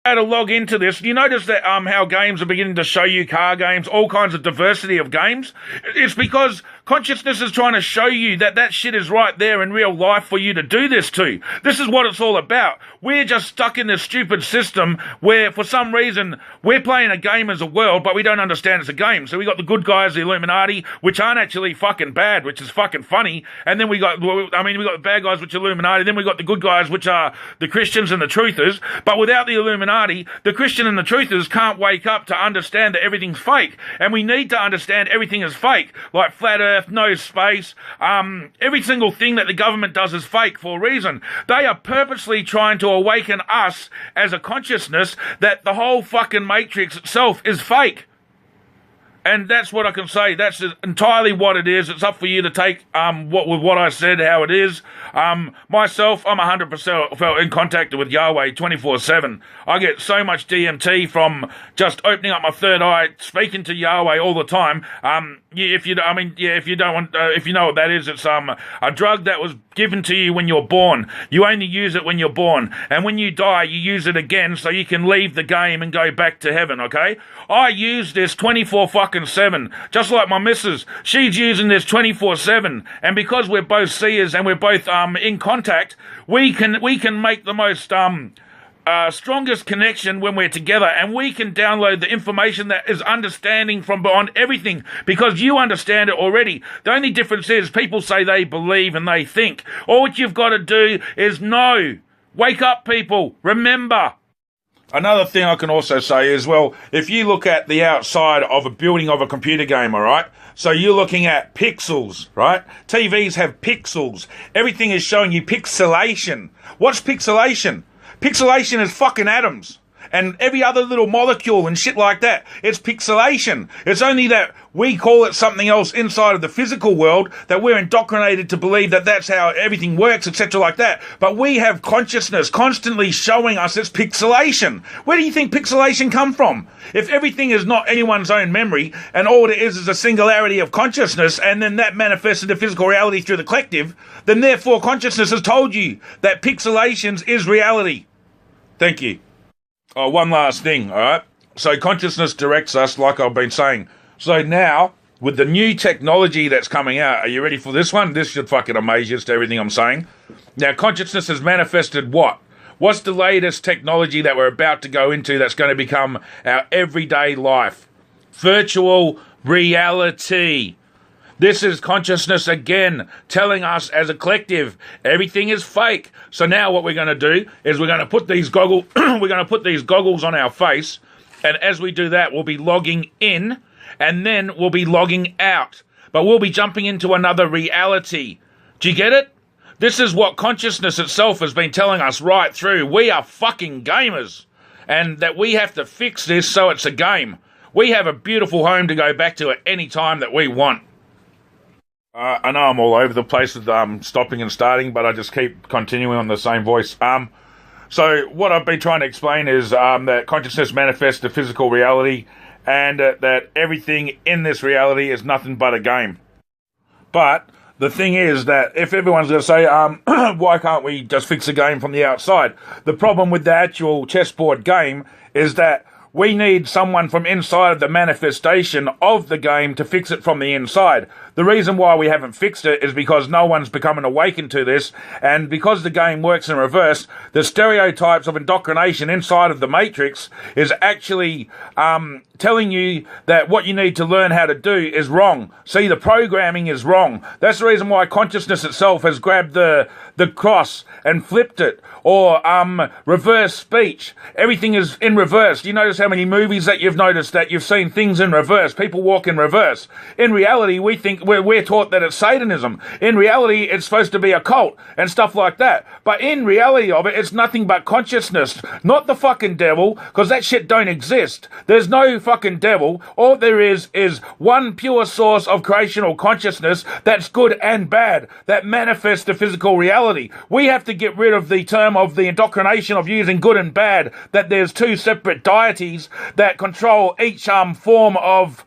To log into this, you notice that how games are beginning to show you car games, all kinds of diversity of games. It's because consciousness is trying to show you that that shit is right there in real life for you to do this to. This is what it's all about. We're just stuck in this stupid system where for some reason we're playing a game as a world, but we don't understand it's a game. So we got the good guys, the Illuminati, which aren't actually fucking bad, which is fucking funny. And then we got the bad guys, which are Illuminati. Then we got the good guys, which are the Christians and the truthers. But without the Illuminati, the Christian and the truthers can't wake up to understand that everything's fake. And we need to understand everything is fake. Like flat earth, no space, every single thing that the government does is fake for a reason. They are purposely trying to awaken us as a consciousness that the whole fucking matrix itself is fake. And that's what I can say. That's entirely what it is. It's up for you to take what I said, how it is. Myself, I'm 100% in contact with Yahweh 24/7. I get so much DMT from just opening up my third eye, speaking to Yahweh all the time. If you know what that is, it's a drug that was given to you when you're born. You only use it when you're born, and when you die, you use it again so you can leave the game and go back to heaven. Okay? I use this 24/7, just like my missus. She's using this 24/7, and because we're both seers and we're both in contact, we can make the most strongest connection when we're together, and we can download the information that is understanding from beyond everything, because you understand it already. The only difference is people say they believe and they think. All what you've got to do is know. Wake up, people. Remember. Another thing I can also say is, well, if you look at the outside of a building of a computer game, all right? So you're looking at pixels, right? TVs have pixels. Everything is showing you pixelation. What's pixelation? Pixelation is fucking atoms and every other little molecule and shit like that. It's pixelation. It's only that we call it something else inside of the physical world, that we're indoctrinated to believe that that's how everything works, etc. like that. But we have consciousness constantly showing us it's pixelation. Where do you think pixelation come from? If everything is not anyone's own memory and all it is a singularity of consciousness, and then that manifests into physical reality through the collective, then therefore consciousness has told you that pixelations is reality. Thank you. Oh, one last thing, all right? So consciousness directs us, like I've been saying. So now, with the new technology that's coming out, are you ready for this one? This should fucking amaze you as to everything I'm saying. Now, consciousness has manifested what? What's the latest technology that we're about to go into that's going to become our everyday life? Virtual reality. This is consciousness again telling us as a collective everything is fake. So now what we're going to do is we're going to put these goggles on our face, and as we do that, we'll be logging in and then we'll be logging out. But we'll be jumping into another reality. Do you get it? This is what consciousness itself has been telling us right through. We are fucking gamers, and that we have to fix this so it's a game. We have a beautiful home to go back to at any time that we want. I know I'm all over the place with stopping and starting, but I just keep continuing on the same voice. So what I've been trying to explain is that consciousness manifests the physical reality, and that everything in this reality is nothing but a game. But the thing is that if everyone's going to say, why can't we just fix a game from the outside? The problem with the actual chessboard game is that we need someone from inside of the manifestation of the game to fix it from the inside. The reason why we haven't fixed it is because no one's becoming awakened to this, and because the game works in reverse, the stereotypes of indoctrination inside of the matrix is actually telling you that what you need to learn how to do is wrong. See, the programming is wrong. That's the reason why consciousness itself has grabbed the cross and flipped it, or reverse speech. Everything is in reverse. Do you notice how many movies that you've noticed that you've seen things in reverse? People walk in reverse. In reality, we think we're taught that it's Satanism. In reality, it's supposed to be a cult and stuff like that. But in reality of it, it's nothing but consciousness, not the fucking devil, because that shit don't exist. There's no fucking devil. All there is one pure source of creational consciousness that's good and bad, that manifests the physical reality. We have to get rid of the term of the indoctrination of using good and bad, that there's two separate deities that control each form of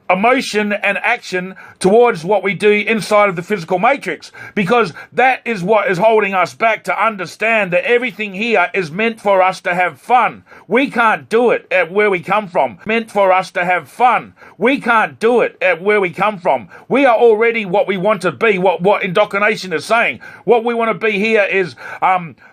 emotion and action towards what we do inside of the physical matrix, because that is what is holding us back to understand that everything here is meant for us to have fun. We can't do it at where we come from. Meant for us to have fun. We can't do it at where we come from. We are already what we want to be, what indoctrination is saying. What we want to be here is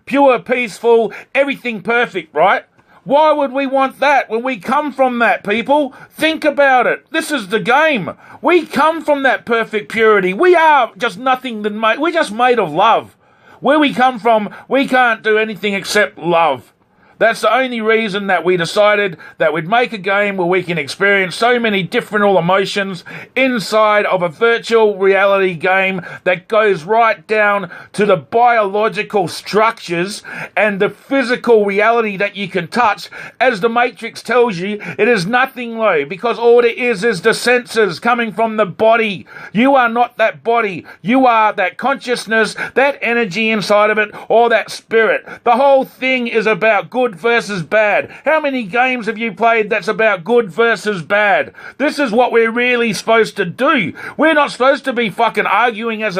pure, peaceful, everything perfect, right? Why would we want that when we come from that, people? Think about it. This is the game. We come from that perfect purity. We are just nothing than we're just made of love. Where we come from, we can't do anything except love. That's the only reason that we decided that we'd make a game where we can experience so many different emotions inside of a virtual reality game that goes right down to the biological structures and the physical reality that you can touch. As the Matrix tells you, it is nothing low, because all it is the senses coming from the body. You are not that body. You are that consciousness, that energy inside of it, or that spirit. The whole thing is about good versus bad. How many games have you played that's about good versus bad? This is what we're really supposed to do. We're not supposed to be fucking arguing as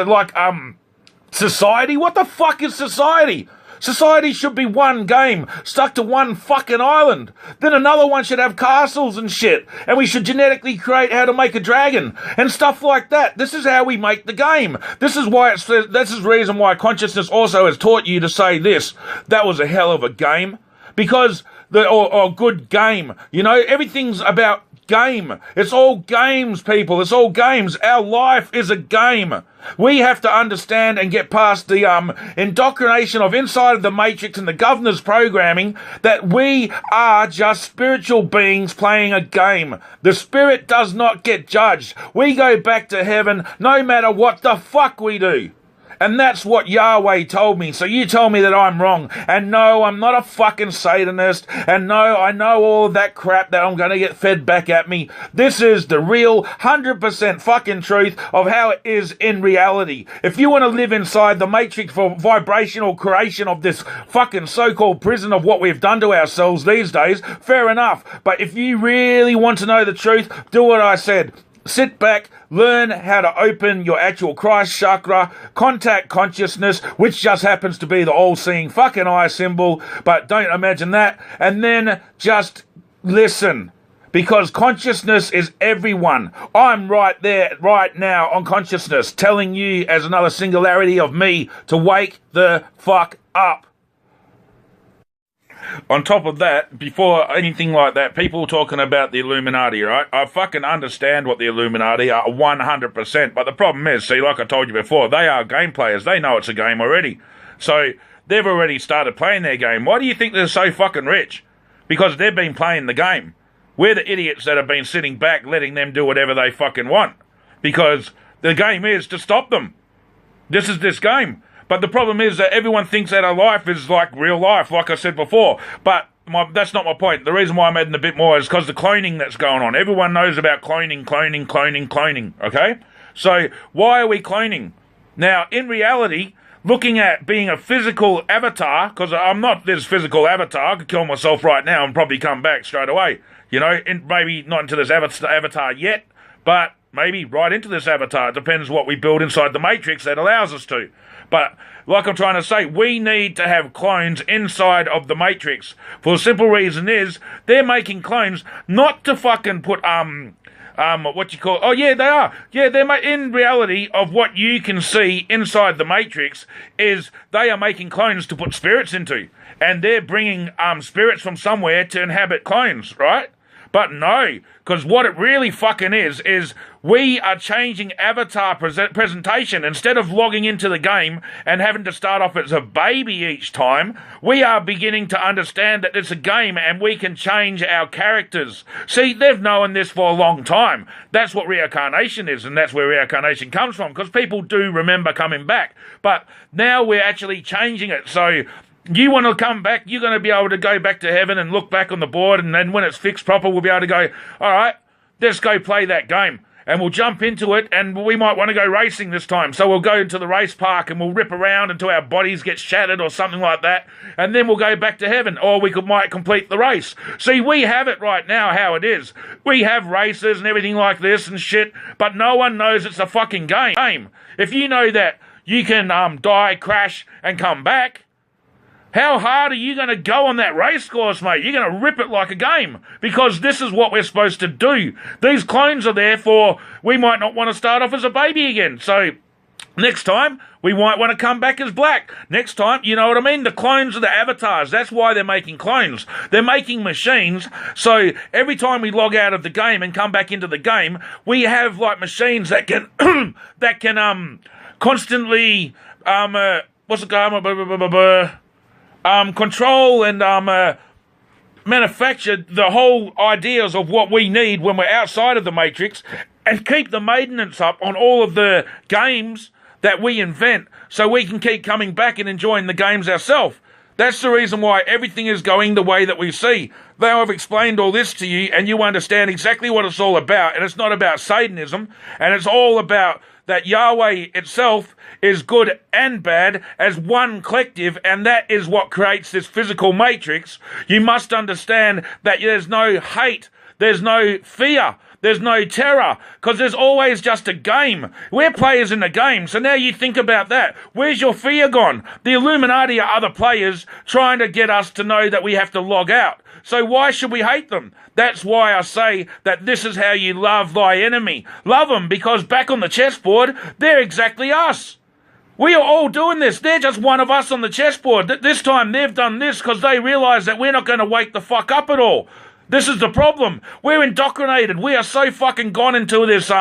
society. What the fuck is society? Society should be one game, stuck to one fucking island. Then another one should have castles and shit. And we should genetically create how to make a dragon and stuff like that. This is how we make the game. This is the reason why consciousness also has taught you to say this. That was a hell of a game. Because or good game. You know, everything's about game. It's all games, people. It's all games. Our life is a game. We have to understand and get past the indoctrination of inside of the matrix and the governor's programming that we are just spiritual beings playing a game. The spirit does not get judged. We go back to heaven no matter what the fuck we do. And that's what Yahweh told me. So you told me that I'm wrong. And no, I'm not a fucking Satanist. And no, I know all of that crap that I'm going to get fed back at me. This is the real 100% fucking truth of how it is in reality. If you want to live inside the matrix for vibrational creation of this fucking so-called prison of what we've done to ourselves these days, fair enough. But if you really want to know the truth, do what I said. Sit back, learn how to open your actual Christ chakra, contact consciousness, which just happens to be the all-seeing fucking eye symbol, but don't imagine that, and then just listen. Because consciousness is everyone. I'm right there, right now, on consciousness, telling you as another singularity of me to wake the fuck up. On top of that, before anything like that, people talking about the Illuminati, right? I fucking understand what the Illuminati are 100%, but the problem is, see, like I told you before, they are game players. They know it's a game already. So they've already started playing their game. Why do you think they're so fucking rich? Because they've been playing the game. We're the idiots that have been sitting back letting them do whatever they fucking want. Because the game is to stop them. This is this game. But the problem is that everyone thinks that our life is like real life, like I said before. But that's not my point. The reason why I'm adding a bit more is because the cloning that's going on. Everyone knows about cloning, okay? So why are we cloning? Now, in reality, looking at being a physical avatar, because I'm not this physical avatar, I could kill myself right now and probably come back straight away. You know, maybe not into this avatar yet, but maybe right into this avatar. It depends what we build inside the matrix that allows us to. But like I'm trying to say, we need to have clones inside of the matrix. For the simple reason is they're making clones not to fucking put what you call, oh yeah, they are. Yeah, they're in reality of what you can see inside the matrix is they are making clones to put spirits into. And they're bringing spirits from somewhere to inhabit clones, right? But no, because what it really fucking is we are changing avatar presentation. Instead of logging into the game and having to start off as a baby each time, we are beginning to understand that it's a game and we can change our characters. See, they've known this for a long time. That's what reincarnation is, and that's where reincarnation comes from, because people do remember coming back. But now we're actually changing it, so you want to come back, you're going to be able to go back to heaven and look back on the board, and then when it's fixed proper, we'll be able to go, all right, let's go play that game. and we'll jump into it, and we might want to go racing this time. So we'll go into the race park and we'll rip around until our bodies get shattered or something like that, and then we'll go back to heaven, or we might complete the race. See, we have it right now how it is. We have races and everything like this and shit, but no one knows it's a fucking game. If you know that you can die, crash, and come back, how hard are you going to go on that race course, mate? You're going to rip it like a game, because this is what we're supposed to do. These clones are there for, we might not want to start off as a baby again. So next time, we might want to come back as black. Next time, you know what I mean? The clones are the avatars. That's why they're making clones. They're making machines. So every time we log out of the game and come back into the game, we have like machines that can constantly control and manufacture the whole ideas of what we need when we're outside of the Matrix, and keep the maintenance up on all of the games that we invent, so we can keep coming back and enjoying the games ourselves. That's the reason why everything is going the way that we see. Now I've explained all this to you, and you understand exactly what it's all about. And it's not about Satanism, and it's all about that Yahweh itself is good and bad as one collective, and that is what creates this physical matrix. You must understand that there's no hate, there's no fear, there's no terror, because there's always just a game. We're players in the game, so now you think about that. Where's your fear gone? The Illuminati are other players trying to get us to know that we have to log out. So why should we hate them? That's why I say that this is how you love thy enemy. Love them, because back on the chessboard, they're exactly us. We are all doing this. They're just one of us on the chessboard. This time they've done this because they realise that we're not going to wake the fuck up at all. This is the problem. We're indoctrinated. We are so fucking gone into this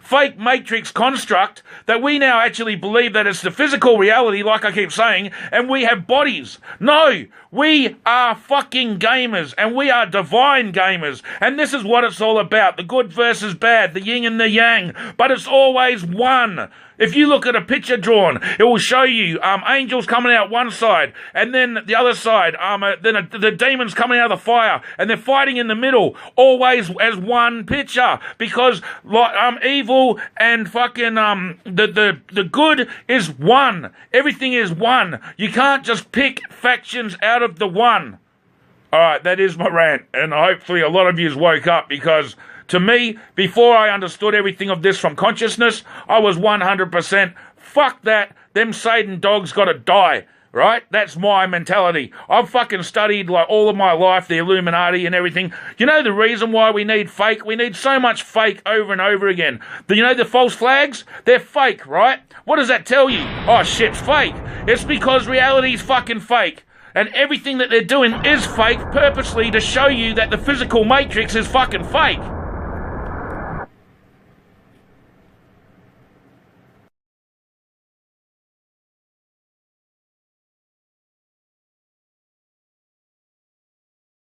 fake matrix construct that we now actually believe that it's the physical reality, like I keep saying, and we have bodies. No, we are fucking gamers, and we are divine gamers, and this is what it's all about, the good versus bad, the yin and the yang, but it's always one. If you look at a picture drawn, it will show you angels coming out one side, and then the other side, the demons coming out of the fire, and they're fighting in the middle, always as one picture, because evil and fucking the good is one. Everything is one. You can't just pick factions out of the one. All right, that is my rant, and hopefully a lot of yous woke up, because to me, before I understood everything of this from consciousness, I was 100% fuck that. Them Satan dogs gotta die, right? That's my mentality. I've fucking studied like all of my life, the Illuminati and everything. You know the reason why we need fake? We need so much fake over and over again. You know the false flags? They're fake, right? What does that tell you? Oh, shit's fake. It's because reality's fucking fake. And everything that they're doing is fake purposely to show you that the physical matrix is fucking fake.